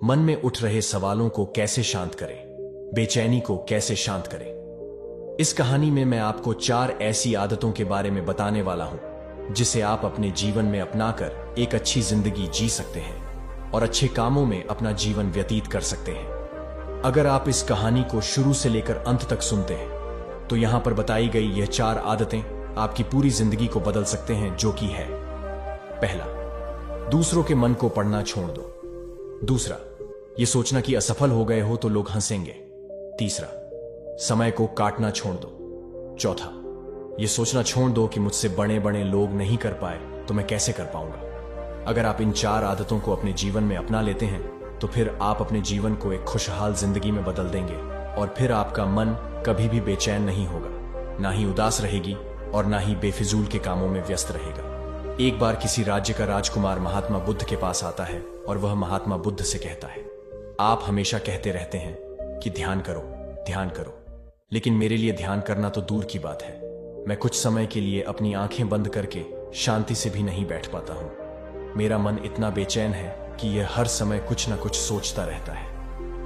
मन में उठ रहे सवालों को कैसे शांत करें, बेचैनी को कैसे शांत करें। इस कहानी में मैं आपको 4 ऐसी आदतों के बारे में बताने वाला हूं जिसे आप अपने जीवन में अपनाकर एक अच्छी जिंदगी जी सकते हैं और अच्छे कामों में अपना जीवन व्यतीत कर सकते हैं। अगर आप इस कहानी को शुरू से लेकर अंत तक सुनते हैं तो यहां पर बताई गई यह 4 आदतें आपकी पूरी जिंदगी को बदल सकते हैं, जो कि है: पहला, दूसरों के मन को पढ़ना छोड़ दो। दूसरा, ये सोचना कि असफल हो गए हो तो लोग हंसेंगे। तीसरा, समय को काटना छोड़ दो। चौथा, ये सोचना छोड़ दो कि मुझसे बड़े बड़े लोग नहीं कर पाए तो मैं कैसे कर पाऊंगा। अगर आप इन 4 आदतों को अपने जीवन में अपना लेते हैं तो फिर आप अपने जीवन को एक खुशहाल जिंदगी में बदल देंगे और फिर आपका मन कभी भी बेचैन नहीं होगा, ना ही उदास रहेगी और ना ही बेफिजूल के कामों में व्यस्त रहेगा। एक बार किसी राज्य का राजकुमार महात्मा बुद्ध के पास आता है और वह महात्मा बुद्ध से कहता है, आप हमेशा कहते रहते हैं कि ध्यान करो, ध्यान करो, लेकिन मेरे लिए ध्यान करना तो दूर की बात है। मैं कुछ समय के लिए अपनी आंखें बंद करके शांति से भी नहीं बैठ पाता हूं। मेरा मन इतना बेचैन है कि यह हर समय कुछ न कुछ सोचता रहता है।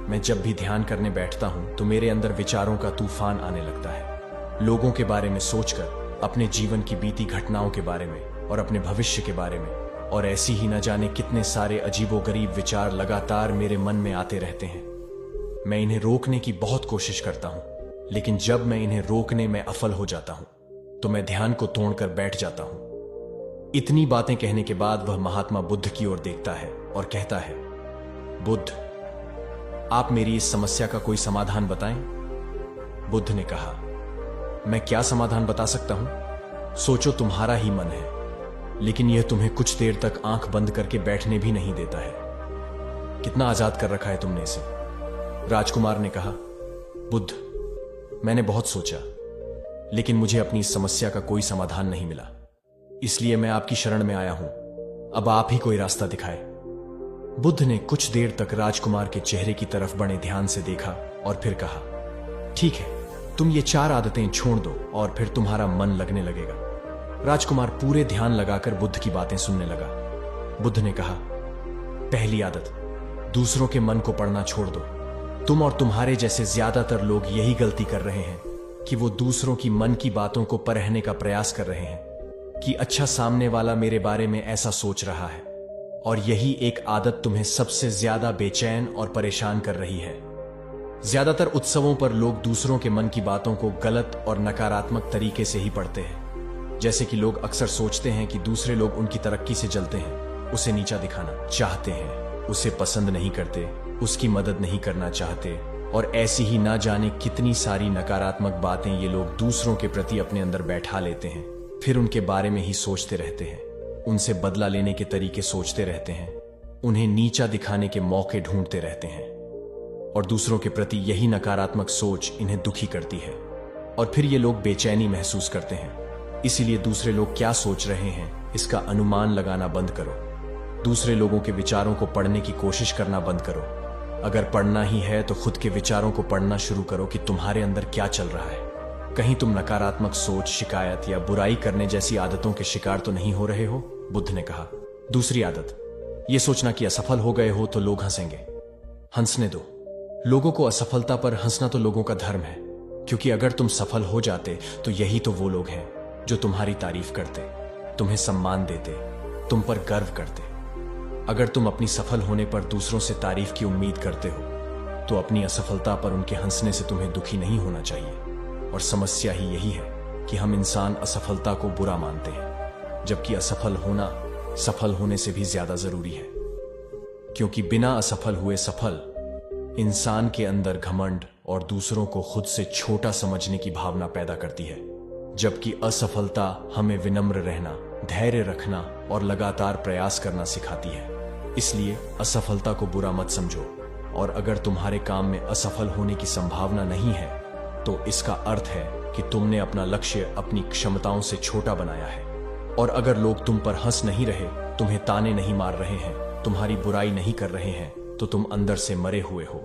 मैं जब भी ध्यान करने बैठता हूं तो मेरे अंदर विचारों का तूफान आने लगता है। लोगों के बारे में सोचकर, अपने जीवन की बीती घटनाओं के बारे में और अपने भविष्य के बारे में, और ऐसी ही न जाने कितने सारे अजीबोगरीब विचार लगातार मेरे मन में आते रहते हैं। मैं इन्हें रोकने की बहुत कोशिश करता हूं, लेकिन जब मैं इन्हें रोकने में असफल हो जाता हूं तो मैं ध्यान को तोड़कर बैठ जाता हूं। इतनी बातें कहने के बाद वह महात्मा बुद्ध की ओर देखता है और कहता है, बुद्ध, आप मेरी इस समस्या का कोई समाधान बताएं। बुद्ध ने कहा, मैं क्या समाधान बता सकता हूं? सोचो, तुम्हारा ही मन है, लेकिन यह तुम्हें कुछ देर तक आंख बंद करके बैठने भी नहीं देता है। कितना आजाद कर रखा है तुमने इसे। राजकुमार ने कहा, बुद्ध, मैंने बहुत सोचा, लेकिन मुझे अपनी इस समस्या का कोई समाधान नहीं मिला, इसलिए मैं आपकी शरण में आया हूं। अब आप ही कोई रास्ता दिखाएं। बुद्ध ने कुछ देर तक राजकुमार के चेहरे की तरफ बड़े ध्यान से देखा और फिर कहा, ठीक है, तुम ये 4 आदतें छोड़ दो और फिर तुम्हारा मन लगने लगेगा। राजकुमार पूरे ध्यान लगाकर बुद्ध की बातें सुनने लगा। बुद्ध ने कहा, पहली आदत, दूसरों के मन को पढ़ना छोड़ दो। तुम और तुम्हारे जैसे ज्यादातर लोग यही गलती कर रहे हैं कि वो दूसरों की मन की बातों को परखने का प्रयास कर रहे हैं कि अच्छा, सामने वाला मेरे बारे में ऐसा सोच रहा है, और यही एक आदत तुम्हें सबसे ज्यादा बेचैन और परेशान कर रही है। ज्यादातर उत्सवों पर लोग दूसरों के मन की बातों को गलत और नकारात्मक तरीके से ही पढ़ते हैं। जैसे कि लोग अक्सर सोचते हैं कि दूसरे लोग उनकी तरक्की से जलते हैं, उसे नीचा दिखाना चाहते हैं, उसे पसंद नहीं करते, उसकी मदद नहीं करना चाहते, और ऐसी ही ना जाने कितनी सारी नकारात्मक बातें ये लोग दूसरों के प्रति अपने अंदर बैठा लेते हैं। फिर उनके बारे में ही सोचते रहते हैं, उनसे बदला लेने के तरीके सोचते रहते हैं, उन्हें नीचा दिखाने के मौके ढूंढते रहते हैं, और दूसरों के प्रति यही नकारात्मक सोच इन्हें दुखी करती है, और फिर ये लोग बेचैनी महसूस करते हैं। इसीलिए दूसरे लोग क्या सोच रहे हैं इसका अनुमान लगाना बंद करो। दूसरे लोगों के विचारों को पढ़ने की कोशिश करना बंद करो। अगर पढ़ना ही है तो खुद के विचारों को पढ़ना शुरू करो कि तुम्हारे अंदर क्या चल रहा है। कहीं तुम नकारात्मक सोच, शिकायत या बुराई करने जैसी आदतों के शिकार तो नहीं हो रहे हो? बुद्ध ने कहा। दूसरी आदत, यह सोचना कि असफल हो गए हो तो लोग हंसेंगे। हंसने दो। लोगों को असफलता पर हंसना तो लोगों का धर्म है, क्योंकि अगर तुम सफल हो जाते तो यही तो वो लोग हैं जो तुम्हारी तारीफ करते, तुम्हें सम्मान देते, तुम पर गर्व करते। अगर तुम अपनी सफल होने पर दूसरों से तारीफ की उम्मीद करते हो तो अपनी असफलता पर उनके हंसने से तुम्हें दुखी नहीं होना चाहिए। और समस्या ही यही है कि हम इंसान असफलता को बुरा मानते हैं, जबकि असफल होना सफल होने से भी ज्यादा जरूरी है, क्योंकि बिना असफल हुए सफल इंसान के अंदर घमंड और दूसरों को खुद से छोटा समझने की भावना पैदा करती है, जबकि असफलता हमें विनम्र रहना, धैर्य रखना और लगातार प्रयास करना सिखाती है। इसलिए असफलता को बुरा मत समझो, और अगर तुम्हारे काम में असफल होने की संभावना नहीं है तो इसका अर्थ है कि तुमने अपना लक्ष्य अपनी क्षमताओं से छोटा बनाया है। और अगर लोग तुम पर हंस नहीं रहे, तुम्हें ताने नहीं मार रहे हैं, तुम्हारी बुराई नहीं कर रहे हैं, तो तुम अंदर से मरे हुए हो।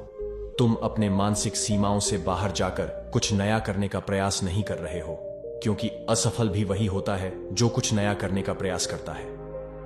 तुम अपने मानसिक सीमाओं से बाहर जाकर कुछ नया करने का प्रयास नहीं कर रहे हो, क्योंकि असफल भी वही होता है जो कुछ नया करने का प्रयास करता है।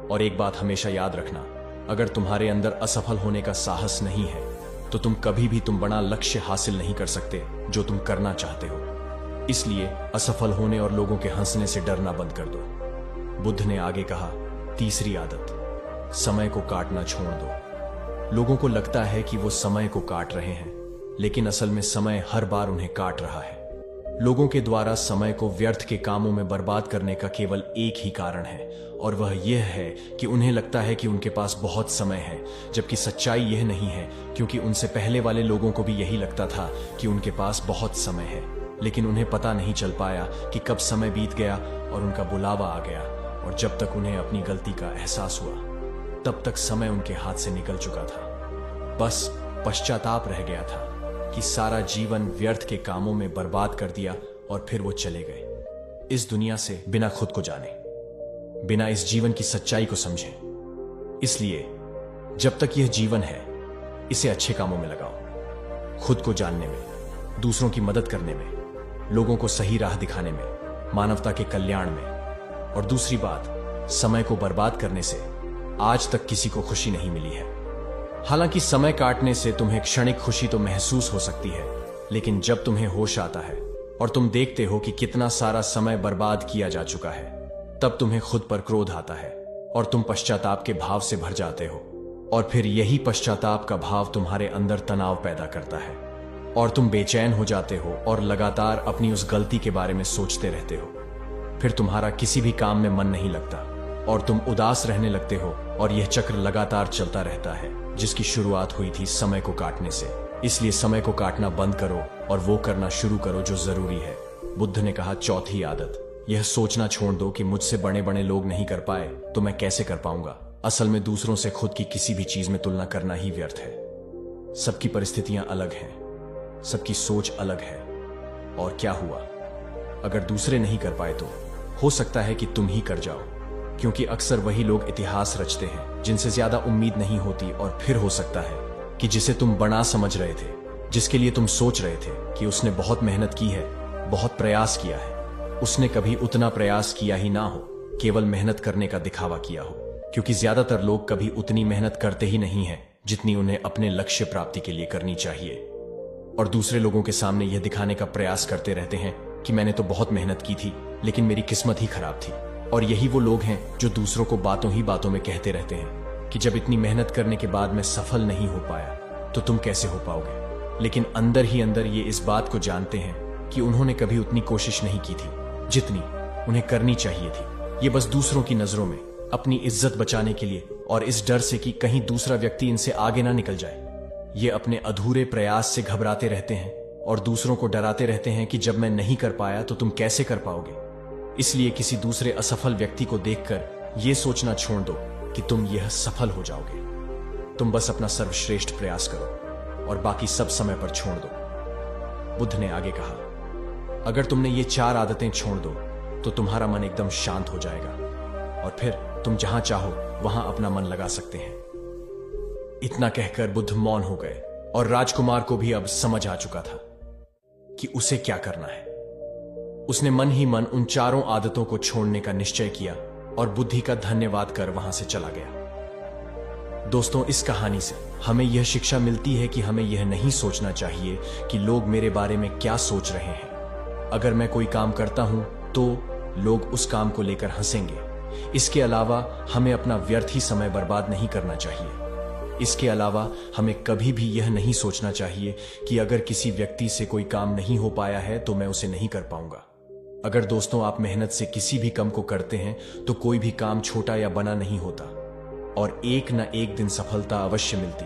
और एक बात हमेशा याद रखना, अगर तुम्हारे अंदर असफल होने का साहस नहीं है तो तुम कभी भी तुम बड़ा लक्ष्य हासिल नहीं कर सकते जो तुम करना चाहते हो। इसलिए असफल होने और लोगों के हंसने से डरना बंद कर दो। बुद्ध ने आगे कहा, तीसरी आदत, समय को काटना छोड़ दो। लोगों को लगता है कि वो समय को काट रहे हैं, लेकिन असल में समय हर बार उन्हें काट रहा है। लोगों के द्वारा समय को व्यर्थ के कामों में बर्बाद करने का केवल एक ही कारण है, और वह यह है कि उन्हें लगता है कि उनके पास बहुत समय है, जबकि सच्चाई यह नहीं है, क्योंकि उनसे पहले वाले लोगों को भी यही लगता था कि उनके पास बहुत समय है, लेकिन उन्हें पता नहीं चल पाया कि कब समय बीत गया और उनका बुलावा आ गया, और जब तक उन्हें अपनी गलती का एहसास हुआ तब तक समय उनके हाथ से निकल चुका था। बस पश्चाताप रह गया था कि सारा जीवन व्यर्थ के कामों में बर्बाद कर दिया और फिर वो चले गए इस दुनिया से बिना खुद को जाने, बिना इस जीवन की सच्चाई को समझे। इसलिए जब तक यह जीवन है, इसे अच्छे कामों में लगाओ, खुद को जानने में, दूसरों की मदद करने में, लोगों को सही राह दिखाने में, मानवता के कल्याण में। और दूसरी बात, समय को बर्बाद करने से आज तक किसी को खुशी नहीं मिली है। हालांकि समय काटने से तुम्हें क्षणिक खुशी तो महसूस हो सकती है, लेकिन जब तुम्हें होश आता है और तुम देखते हो कि कितना सारा समय बर्बाद किया जा चुका है, तब तुम्हें खुद पर क्रोध आता है और तुम पश्चाताप के भाव से भर जाते हो। और फिर यही पश्चाताप का भाव तुम्हारे अंदर तनाव पैदा करता है और तुम बेचैन हो जाते हो और लगातार अपनी उस गलती के बारे में सोचते रहते हो। फिर तुम्हारा किसी भी काम में मन नहीं लगता और तुम उदास रहने लगते हो, और यह चक्र लगातार चलता रहता है, जिसकी शुरुआत हुई थी समय को काटने से। इसलिए समय को काटना बंद करो और वो करना शुरू करो जो जरूरी है। बुद्ध ने कहा, चौथी आदत, यह सोचना छोड़ दो कि मुझसे बड़े बड़े लोग नहीं कर पाए तो मैं कैसे कर पाऊंगा। असल में दूसरों से खुद की किसी भी चीज में तुलना करना ही व्यर्थ है। सबकी परिस्थितियां अलग हैं, सबकी सोच अलग है, और क्या हुआ अगर दूसरे नहीं कर पाए तो हो सकता है कि तुम ही कर जाओ, क्योंकि अक्सर वही लोग इतिहास रचते हैं जिनसे ज्यादा उम्मीद नहीं होती। और फिर हो सकता है कि जिसे तुम बड़ा समझ रहे थे, जिसके लिए तुम सोच रहे थे कि उसने बहुत मेहनत की है, बहुत प्रयास किया है, उसने कभी उतना प्रयास किया ही ना हो, केवल मेहनत करने का दिखावा किया हो। क्योंकि ज्यादातर लोग कभी उतनी मेहनत करते ही नहीं है जितनी उन्हें अपने लक्ष्य प्राप्ति के लिए करनी चाहिए, और दूसरे लोगों के सामने यह दिखाने का प्रयास करते रहते हैं कि मैंने तो बहुत मेहनत की थी, लेकिन मेरी किस्मत ही खराब थी। और यही वो लोग हैं जो दूसरों को बातों ही बातों में कहते रहते हैं कि जब इतनी मेहनत करने के बाद मैं सफल नहीं हो पाया तो तुम कैसे हो पाओगे। लेकिन अंदर ही अंदर ये इस बात को जानते हैं कि उन्होंने कभी उतनी कोशिश नहीं की थी जितनी उन्हें करनी चाहिए थी। ये बस दूसरों की नजरों में अपनी इज्जत बचाने के लिए, और इस डर से कि कहीं दूसरा व्यक्ति इनसे आगे ना निकल जाए, ये अपने अधूरे प्रयास से घबराते रहते हैं और दूसरों को डराते रहते हैं कि जब मैं नहीं कर पाया तो तुम कैसे कर पाओगे। इसलिए किसी दूसरे असफल व्यक्ति को देखकर यह सोचना छोड़ दो कि तुम यह सफल हो जाओगे। तुम बस अपना सर्वश्रेष्ठ प्रयास करो और बाकी सब समय पर छोड़ दो। बुद्ध ने आगे कहा, अगर तुमने ये 4 आदतें छोड़ दो तो तुम्हारा मन एकदम शांत हो जाएगा और फिर तुम जहां चाहो वहां अपना मन लगा सकते हैं। इतना कहकर बुद्ध मौन हो गए और राजकुमार को भी अब समझ आ चुका था कि उसे क्या करना है। उसने मन ही मन उन 4 आदतों को छोड़ने का निश्चय किया और बुद्धि का धन्यवाद कर वहां से चला गया। दोस्तों, इस कहानी से हमें यह शिक्षा मिलती है कि हमें यह नहीं सोचना चाहिए कि लोग मेरे बारे में क्या सोच रहे हैं। अगर मैं कोई काम करता हूं तो लोग उस काम को लेकर हंसेंगे। इसके अलावा हमें अपना व्यर्थ ही समय बर्बाद नहीं करना चाहिए। इसके अलावा हमें कभी भी यह नहीं सोचना चाहिए कि अगर किसी व्यक्ति से कोई काम नहीं हो पाया है तो मैं उसे नहीं कर पाऊंगा। अगर दोस्तों आप मेहनत से किसी भी काम को करते हैं तो कोई भी काम छोटा या बड़ा नहीं होता और एक न एक दिन सफलता अवश्य मिलती।